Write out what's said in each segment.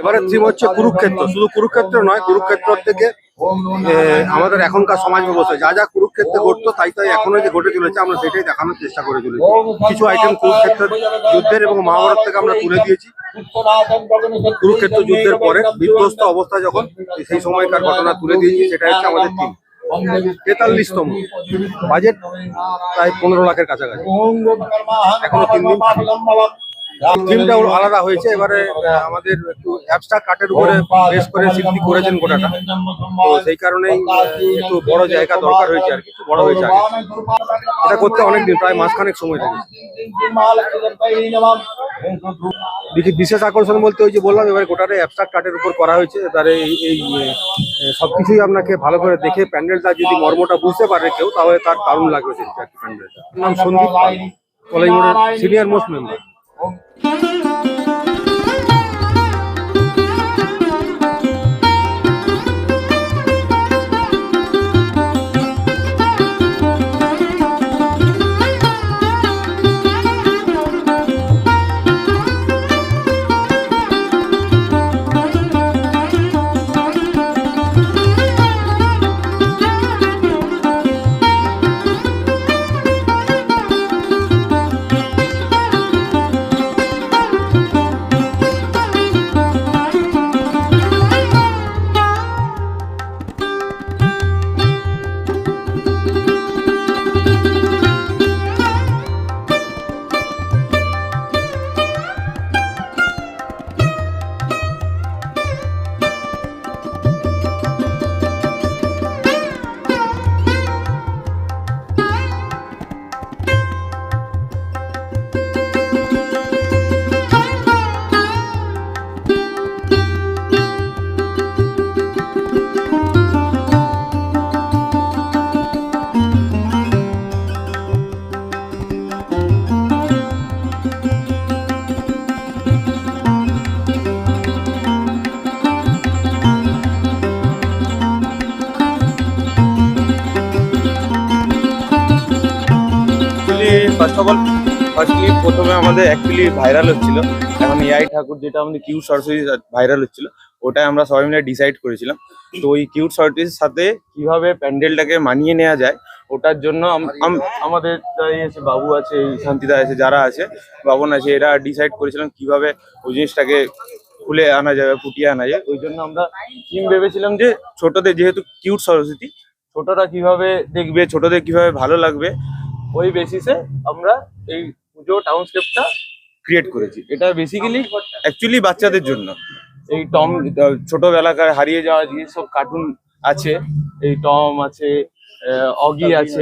এবারে থিম হচ্ছে কুরুক্ষেত্র। শুধু কুরুক্ষেত্র নয়, কুরুক্ষেত্র থেকে আমাদের এখনকার সমাজ ব্যবস্থা যা যা কুরুক্ষেত্রে ঘটতো তাই তাই এখনো যে ঘটে চলেছে আমরা সেটাই দেখানোর চেষ্টা করে চলেছি। কিছু আইটেম কুরুক্ষেত্রের যুদ্ধের এবং মহাভারত থেকে আমরা তুলে দিয়েছি। কুরুক্ষেত্র যুদ্ধের পরে বিধ্বস্ত অবস্থা যখন সেই সময়কার ঘটনা তুলে দিয়েছি, সেটা হচ্ছে আমাদের থিম। 43তম বাজেট প্রায় 15 লাখের কাছাকাছি, এখনো 3 দিন। থিমটা আলাদা হয়েছে, এবারে আমাদের একটু অ্যাবস্ট্রাক্ট কাঠের উপরে বেশ করে শিল্পী করেছেন গোটাটা, তো সেই কারণেই একটু বড় জায়গা দরকার হয়েছে আর কিছু বড় হয়েছে আগে। এটা করতে অনেকদিন, প্রায় মাসখানেক সময় লেগেছে। বিশেষ আকর্ষণ বলতে ওই যে বললাম, এবারে গোটাটা অ্যাবস্ট্রাক্ট কাঠের উপর করা হয়েছে। এবারে এই সবকিছুই আপনাকে ভালো করে দেখে প্যান্ডেলটা যদি মর্মটা বুঝতে পারে কেউ, তাহলে তার দারুণ লাগবে সেটা প্যান্ডেলটা। নাম সন্দীপ পাল, কলাইমোড়ের সিনিয়র মোস্ট মেম্বার। ফার্স্টলি প্রথমে আমাদের অ্যাকচুয়ালি ভাইরাল হচ্ছিল, এখন এআই ঠাকুর যেটা আমাদের কিউট সরস্বতী ভাইরাল হচ্ছিল, ওটাই আমরা সবাই মিলে ডিসাইড করেছিলাম। তো ওই কিউট সরস্বতীর সাথে কিভাবে প্যান্ডেলটাকে মানিয়ে নেওয়া যায়, ওটার জন্য আমাদের যারা আছে, বাবু আছে, শান্তিদা আছে, যারা আছে, বাবন আছে, এরা ডিসাইড করেছিলাম কিভাবে ওই জিনিসটাকে খুলে আনা যাবে, ফুটিয়ে আনা যায়। ওই জন্য আমরা থিম ভেবেছিলাম যে ছোটদের, যেহেতু কিউট সরস্বতী, ছোটরা কিভাবে দেখবে, ছোটদের কিভাবে ভালো লাগবে, ওই বেসিসে আমরা এই পুজো টাউনস্কেপটা ক্রিয়েট করেছি। এটা বেসিক্যালি অ্যাকচুয়ালি বাচ্চাদের জন্য। এই ছোটবেলাকার হারিয়ে যাওয়া যেসব কার্টুন আছে, এই টম আছে, অগি আছে।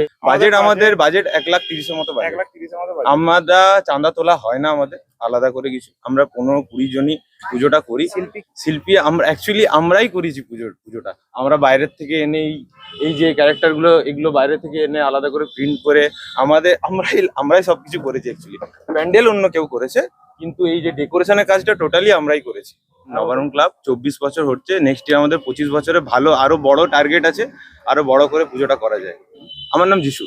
আমাদের বাজেট 1,30,000-এর মতো। 1,30,000 আমরা চাঁদা তোলা হয় না আমাদের আলাদা করে কিছু, আমরা 15-20 জনই পুজোটা করি। শিল্পী আমরা অ্যাকচুয়ালি আমরাই করেছি পুজোটা। আমরা বাইরের থেকে এনে এই যে ক্যারেক্টার গুলো, এগুলো বাইরে থেকে এনে আলাদা করে প্রিন্ট করে আমরাই সবকিছু করেছি। অ্যাকচুয়ালি প্যান্ডেল অন্য কেউ করেছে, কিন্তু এই যে ডেকোরেশনের কাজটা টোটালি আমরাই করেছি। নবারুণ ক্লাব 24 বছর হচ্ছে, নেক্সট ইয়ার আমাদের 25 বছরে ভালো আরো বড় টার্গেট আছে, আরো বড় করে পুজোটা করা যায়। আমার নাম যিশু।